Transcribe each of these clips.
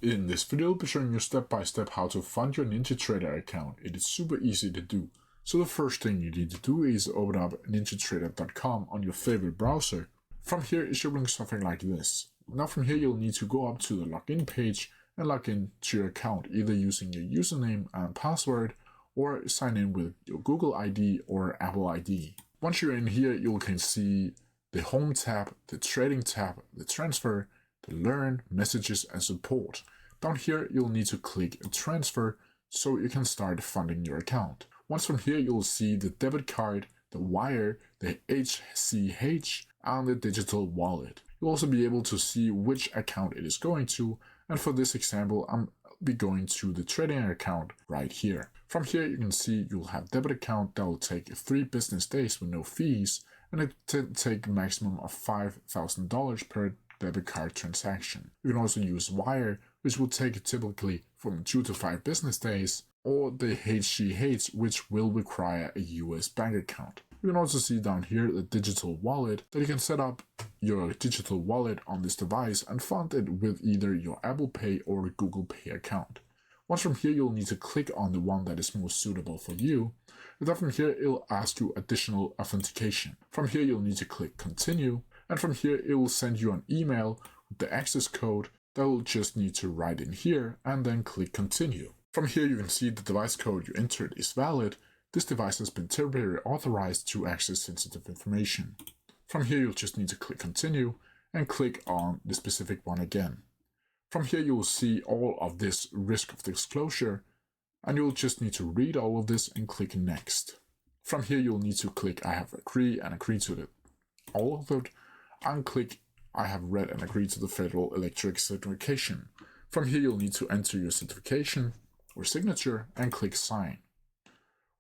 In this video, I'll be showing you step by step how to fund your NinjaTrader account. It is super easy to do. So the first thing you need to do is open up NinjaTrader.com on your favorite browser. From here, it should look something like this. Now from here, you'll need to go up to the login page and log in to your account, either using your username and password or sign in with your Google ID or Apple ID. Once you're in here, you can see the Home tab, the Trading tab, the Transfer, the Learn, Messages, and Support. Down here, you'll need to click Transfer so you can start funding your account. Once from here, you'll see the debit card, the wire, the HCH, and the digital wallet. You'll also be able to see which account it is going to, and for this example, I'll be going to the trading account right here. From here, you can see you'll have debit account that will take 3 business days with no fees, and it take a maximum of $5,000 per debit card transaction. You can also use wire, which will take typically from 2 to 5 business days, or the HCH, which will require a US bank account. You can also see down here the digital wallet, that you can set up your digital wallet on this device and fund it with either your Apple Pay or Google Pay account. Once from here, you'll need to click on the one that is most suitable for you. And then from here, it'll ask you additional authentication. From here, you'll need to click continue. And from here, it will send you an email with the access code that will just need to write in here and then click continue. From here, you can see the device code you entered is valid. This device has been temporarily authorized to access sensitive information. From here, you'll just need to click continue and click on the specific one again. From here, you will see all of this risk of disclosure, and you'll just need to read all of this and click next. From here, you'll need to click I have agreed and agree to all of it, and click I have read and agreed to the Federal Electric Certification. From here, you'll need to enter your certification or signature and click sign.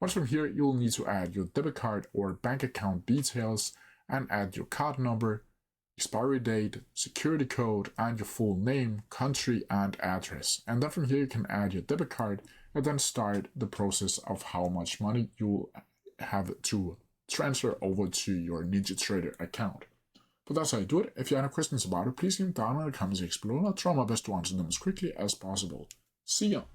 Once from here, you'll need to add your debit card or bank account details and add your card number, expiry date, security code, and your full name, country, and address. And then from here, you can add your debit card and then start the process of how much money you'll have to transfer over to your NinjaTrader account. But that's how you do it. If you have any questions about it, please leave them down in the comments below, and I'll try my best to answer them as quickly as possible. See ya!